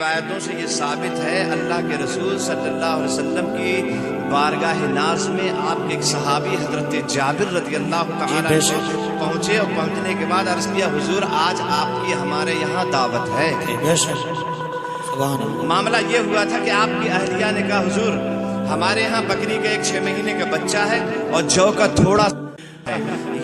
आयतों से ये साबित है अल्लाह के रसूल सल्लल्लाहु अलैहि वसल्लम की बारगाह नाज में आपके एक सहाबी हजरत जाबिर रज़ी अल्लाह तआला पहुँचे और पहुँचने के बाद अर्ज किया हुजूर आज आपकी हमारे यहाँ दावत है। मामला ये हुआ था कि आपकी अहलिया ने कहा हुजूर हमारे यहाँ बकरी का एक 6 महीने का बच्चा है और जौ का थोड़ा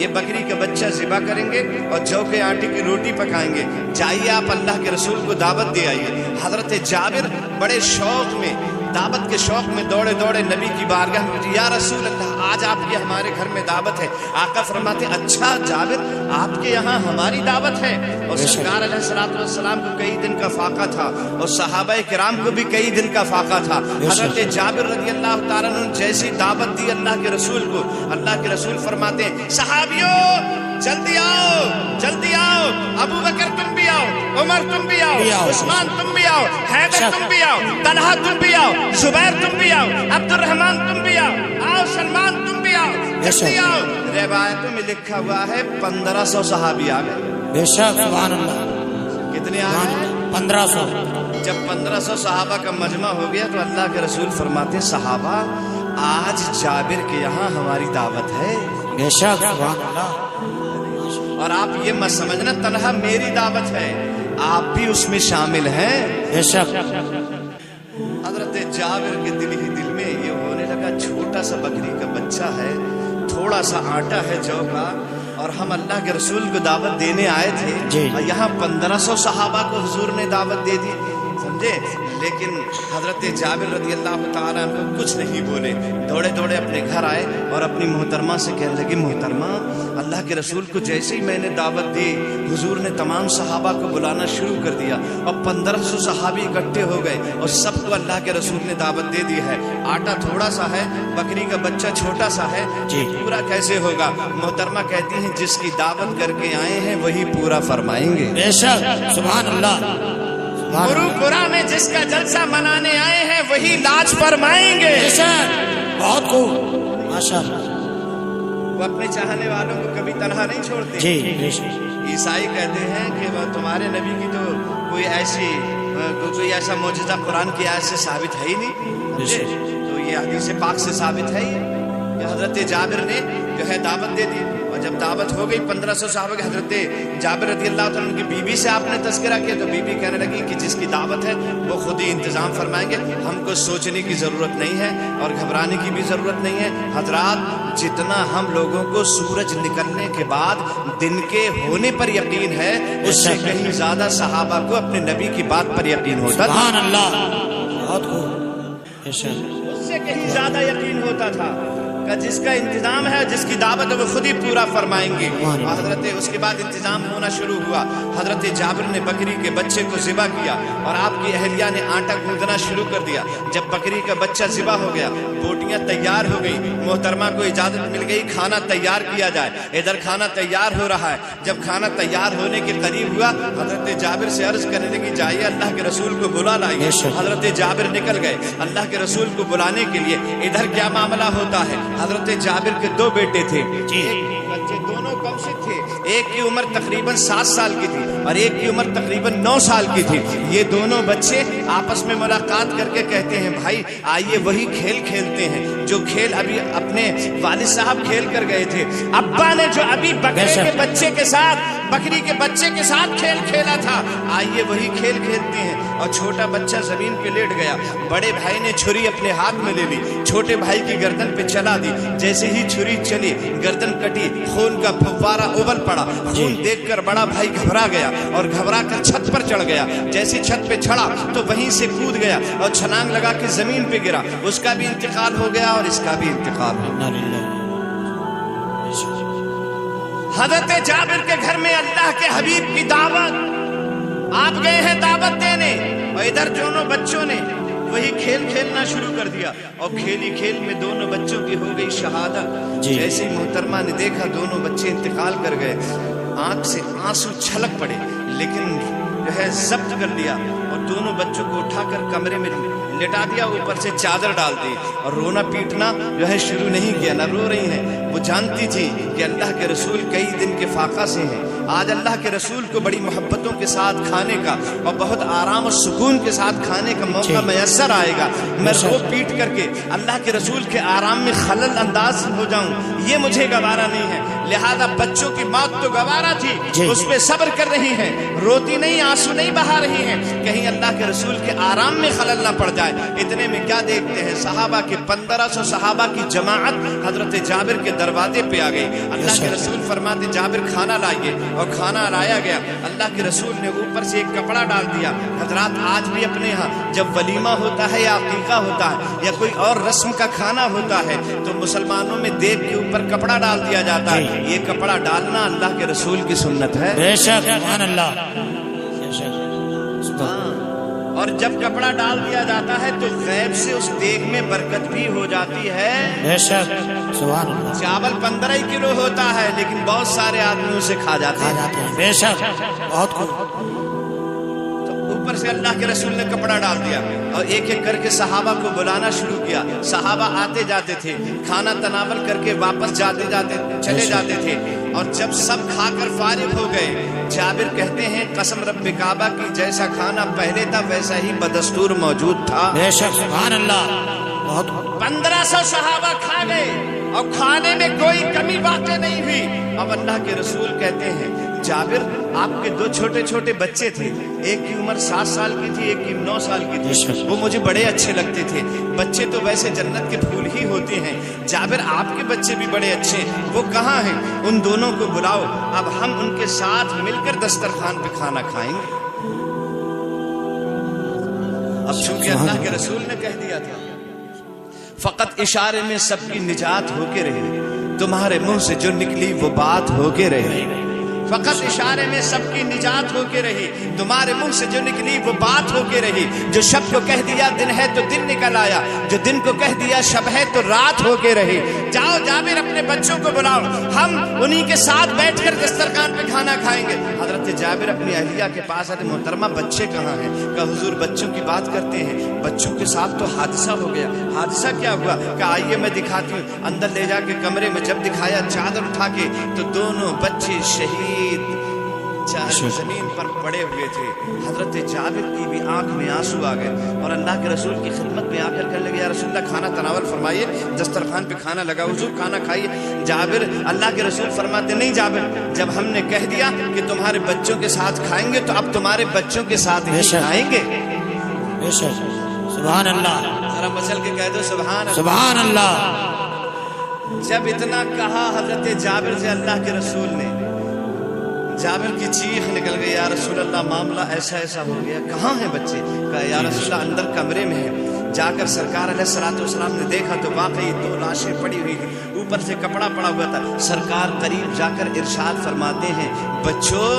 ये बकरी का बच्चा ज़िबा करेंगे और जौ के आटे की रोटी पकाएंगे, जाइए आप अल्लाह के रसूल को दावत दे आइए। हजरत जाबिर बड़े शौक में दावत के शौक में दौड़े दौड़े नबी की बारगाह में, या रसूल अल्लाह आज आपकी हमारे घर में दावत है। आका फरमाते अच्छा जाबिर आपके यहाँ हमारी दावत है। और सरकार अलैहिस्सलातु वस्सलाम को कई दिन का फाका था और सहाबाए किराम को भी कई दिन का फाका था। हजरत जाबिर रज़ी अल्लाह तआला अन्हु जैसी दावत दी अल्लाह के रसूल को, अल्लाह के रसूल फरमाते हैं सहाबियों जल्दी आओ जल्दी आओ, अबू बकर तुम भी आओ, उमर तुम भी आओ, उस्मान तुम भी आओ, हैदर तुम भी आओ, तलहा तुम भी आओ, जुबैर तुम भी आओ, अब्दुर्रहमान तुम भी आओ, आओ सलमान तुम भी आओ, जल्दी आओ। रिवायतों में लिखा हुआ है 1500 सहाबी आ गए। बेशक सुभान अल्लाह। कितने आ गए? 1500। जब 1500 सहाबा का मजमा हो गया तो अल्लाह के रसूल फरमाते सहाबा आज जाबिर के यहाँ हमारी दावत है। बेशक सुभान अल्लाह। और आप ये मत समझना तन्हा मेरी दावत है, आप भी उसमें शामिल हैं। बेशक। हजरत जाबिर के दिल ही दिल में ये होने लगा छोटा सा बकरी का बच्चा है, थोड़ा सा आटा है जौ का, और हम अल्लाह के रसूल को दावत देने आए थे और यहाँ 1500 सहाबा को हुजूर ने दावत दे दी, समझे। लेकिन हजरत जाबिर रज़ी अल्लाह तआला अन्हु कुछ नहीं बोले, दौड़े दौड़े अपने घर आए और अपनी मोहतरमा से कहने लगे मोहतरमा अल्लाह के रसूल को जैसे ही मैंने दावत दी हुजूर ने तमाम सहाबा को बुलाना शुरू कर दिया और 1500 सहाबी इकट्ठे हो गए और सबको अल्लाह के रसूल ने दावत दे दी है। आटा थोड़ा सा है, बकरी का बच्चा छोटा सा है, पूरा कैसे होगा। मोहतरमा कहती हैं जिसकी दावत करके आए हैं वही पूरा फरमाएंगे। बेशक सुभान अल्लाह। गुरुपुरा में जिसका जलसा मनाने आए हैं वही लाज फरमाएंगे। बहुत खूब माशाअल्लाह। वो अपने चाहने वालों को कभी तन्हा नहीं छोड़ते। ईसाई कहते हैं कि वह तुम्हारे नबी की तो कोई ऐसा मौजूदा कुरान की आयत से साबित है ही नहीं, तो ये हदीस पाक से साबित है ही। हजरत जाबिर ने जो है दावत दे दी और जब दावत हो गई 1500 सहाबा के, हजरत जाबिर रज़ी अल्लाह तआला उनकी बीबी से आपने तज़किरा किया तो बीबी कहने लगी कि जिसकी दावत है वो खुद ही इंतज़ाम फरमाएंगे, हमको सोचने की ज़रूरत नहीं है और घबराने की भी ज़रूरत नहीं है। हजरात जितना हम लोगों को सूरज निकलने के बाद दिन के होने पर यकीन है उससे कहीं ज़्यादा सहाबा को अपने नबी की बात पर यकीन होता था। सुभान अल्लाह। बहुत खूब। उससे कहीं ज़्यादा यकीन होता था का जिसका इंतजाम है जिसकी दावत है वो खुद ही पूरा फरमाएंगे। हजरत उसके बाद इंतजाम होना शुरू हुआ। हजरत जाबिर ने बकरी के बच्चे को ज़िबा किया और आपकी अहलिया ने आटा गूंदना शुरू कर दिया। जब बकरी का बच्चा ज़िबा हो गया, बोटियां तैयार हो गई, मोहतरमा को इजाजत मिल गई खाना तैयार किया जाए। इधर खाना तैयार हो रहा है। जब खाना तैयार होने के करीब हुआ हजरत जाबिर से अर्ज करने लगी जाइए अल्लाह के रसूल को बुला लाइए। हजरत जाबिर निकल गए अल्लाह के रसूल को बुलाने के लिए। इधर क्या मामला होता है, हजरत जाबिर के 2 बेटे थे, बच्चे दोनों कम से थे, एक की उम्र तकरीबन 7 साल की थी और एक की उम्र तकरीबन 9 साल की थी। ये दोनों बच्चे आपस में मुलाकात करके कहते हैं भाई आइए वही खेल खेलते हैं जो खेल अभी अपने वालिद साहब खेल कर गए थे। अब्बा ने जो अभी बकरे के बच्चे के साथ बकरी के बच्चे के साथ खेल खेला था, आइए वही खेल खेलते हैं। और छोटा बच्चा जमीन पे लेट गया, बड़े भाई ने छुरी अपने हाथ में ले ली, छोटे भाई की गर्दन पे चला दी। जैसे ही छुरी चली गर्दन कटी, खून का फव्वारा उबल पड़ा। खून देखकर बड़ा भाई घबरा गया और घबरा कर छत पर चढ़ गया। जैसे छत पे चढ़ा तो वहीं से कूद गया और छलांग लगा के जमीन पे गिरा। उसका भी इंतकाल हो गया और इसका भी इंतकाल हो गया। हजरत जाबिर के घर में अल्लाह के हबीब की दावत, आप गए हैं दावत देने और इधर दोनों बच्चों ने वही खेल खेलना शुरू कर दिया और खेली खेल में दोनों बच्चों की हो गई शहादत। जैसे ही मोहतरमा ने देखा दोनों बच्चे इंतकाल कर गए, आंख से आंसू छलक पड़े, लेकिन जो है जब्त कर लिया और दोनों बच्चों को उठाकर कमरे में लेटा दिया, ऊपर से चादर डाल दी और रोना पीटना जो है शुरू नहीं किया। ना रो रही हैं, वो जानती थी कि अल्लाह के रसूल कई दिन के फाका से हैं, آج اللہ کے رسول کو بڑی محبتوں کے ساتھ کھانے کا اور بہت آرام اور سکون کے ساتھ کھانے کا موقع میسر آئے گا، میں رو پیٹ کر کے اللہ کے رسول کے آرام میں خلل انداز ہو جاؤں، یہ مجھے گوارا نہیں ہے۔ لہذا بچوں کی موت تو گوارا تھی، اس پہ صبر کر رہی ہیں، روتی نہیں، آنسو نہیں بہا رہی ہیں، کہیں اللہ کے رسول کے آرام میں خلل نہ پڑ جائے۔ اتنے میں کیا دیکھتے ہیں، صحابہ کے 1500 صحابہ کی جماعت حضرت جابر کے دروازے پہ آ گئی۔ اللہ کے رسول فرماتے جابر کھانا لائیے، اور کھانا لایا گیا۔ اللہ کے رسول نے اوپر سے ایک کپڑا ڈال دیا۔ حضرات آج بھی اپنے ہاں جب ولیمہ ہوتا ہے یا عقیقہ ہوتا ہے یا کوئی اور رسم کا کھانا ہوتا ہے تو مسلمانوں میں دیگ کے اوپر کپڑا ڈال دیا جاتا ہے۔ یہ کپڑا ڈالنا اللہ کے رسول کی سنت ہے۔ بے شک سبحان اللہ۔ اور جب کپڑا ڈال دیا جاتا ہے تو غیب سے اس دیگ میں برکت بھی ہو جاتی ہے۔ بے شک سبحان اللہ۔ چاول 15 کلو ہوتا ہے لیکن بہت سارے آدمی اسے کھا جاتے ہیں۔ بے شک بہت خوب۔ تو اوپر سے اللہ کے رسول نے کپڑا ڈال دیا اور ایک ایک کر کے صحابہ کو بلانا شروع کیا۔ صحابہ آتے جاتے تھے، کھانا تناول کر کے واپس چلے جاتے تھے، اور جب سب کھا کر فارغ ہو گئے، جابر کہتے ہیں قسم رب کعبہ کی جیسا کھانا پہلے تھا ویسا ہی بدستور موجود تھا۔ بے شک سبحان اللہ۔ بہت 1500 صحابہ کھا گئے اور کھانے میں کوئی کمی واقع نہیں ہوئی۔ اب اللہ کے رسول کہتے ہیں جابر آپ کے 2 چھوٹے چھوٹے بچے تھے، ایک کی عمر 7 سال کی تھی، ایک کی 9 سال کی تھی، وہ مجھے بڑے اچھے لگتے تھے۔ بچے تو ویسے جنت کے پھول ہی ہوتے ہیں، جابر آپ کے بچے بھی بڑے اچھے ہیں، وہ کہاں ہیں؟ ان دونوں کو بلاؤ، اب ہم ان کے ساتھ مل کر دسترخوان پہ کھانا کھائیں گے۔ اب چونکہ اللہ کے رسول نے کہہ دیا تھا فقط اشارے میں سب کی نجات ہو کے رہی، تمہارے منہ سے جو نکلی وہ بات ہو کے رہی، فقط اشارے میں سب کی نجات ہو کے رہی، تمہارے منہ سے جو نکلی وہ بات ہو کے رہی۔ جو شب کو کہہ دیا دن ہے تو دن نکل آیا، جو دن کو کہہ دیا شب ہے تو رات ہو کے رہی۔ جاؤ جابر اپنے بچوں کو بلاؤ، ہم انہی کے ساتھ بیٹھ کر دسترخوان پہ کھانا کھائیں گے۔ حضرت جابر اپنی اہلیہ کے پاس آتے، محترمہ بچے کہاں ہیں؟ کہ حضور بچوں کی بات کرتے ہیں، بچوں کے ساتھ تو حادثہ ہو گیا۔ حادثہ کیا ہوا؟ کہ آئیے میں دکھاتی ہوں۔ اندر لے جا کے کمرے میں جب دکھایا چادر اٹھا کے تو دونوں بچے شہید زمین پر پڑے ہوئے تھے۔ حضرت جابر کی بھی آنکھ میں آنسو آ گئے اور اللہ کے رسول کی خدمت میں آ کر کہنے لگے یا رسول اللہ کھانا تناول فرمائیے، دسترخوان پہ کھانا لگا، حضور کھانا کھائیے۔ جابر اللہ کے رسول فرماتے نہیں جابر، جب ہم نے کہہ دیا کہ تمہارے بچوں کے ساتھ کھائیں گے تو اب تمہارے بچوں کے ساتھ ہی کھائیں گے۔ بے شک سبحان اللہ۔ ذرا مچل کے کہہ دو سبحان اللہ۔ سبحان اللہ۔ جب اتنا کہا حضرت جابر سے اللہ کے رسول نے، جابر کی چیخ نکل گئی یا رسول اللہ معاملہ ایسا ایسا ہو گیا، کہاں ہیں بچے؟ کہا یا رسول اللہ اندر کمرے میں ہیں۔ جا کر سرکار علیہ الصلوۃ والسلام نے دیکھا تو واقعی 2 لاشیں پڑی ہوئی تھی، اوپر سے کپڑا پڑا ہوا تھا۔ سرکار قریب جا کر ارشاد فرماتے ہیں بچوں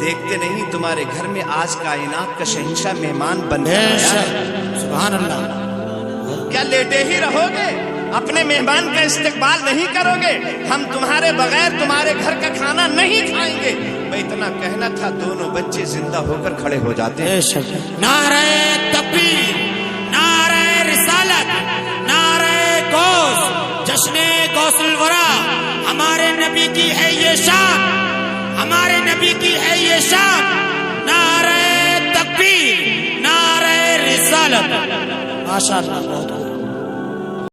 دیکھتے نہیں تمہارے گھر میں آج کائنات کا شہنشاہ مہمان بن گیا ہے۔ سبحان اللہ۔ کیا لیٹے ہی رہو گے؟ اپنے مہمان کا استقبال نہیں کرو گے؟ ہم تمہارے بغیر تمہارے گھر کا کھانا نہیں کھائیں گے۔ میں اتنا کہنا تھا، دونوں بچے زندہ ہو کر کھڑے ہو جاتے ہیں۔ نعرہ تکبیر، نعرہ رسالت، نعرہ غوث، جشن غوث الورا، ہمارے نبی کی ہے یہ شان، ہمارے نبی کی ہے یہ شان۔ نعرہ تکبیر، نعرہ رسالت۔ ماشاء اللہ۔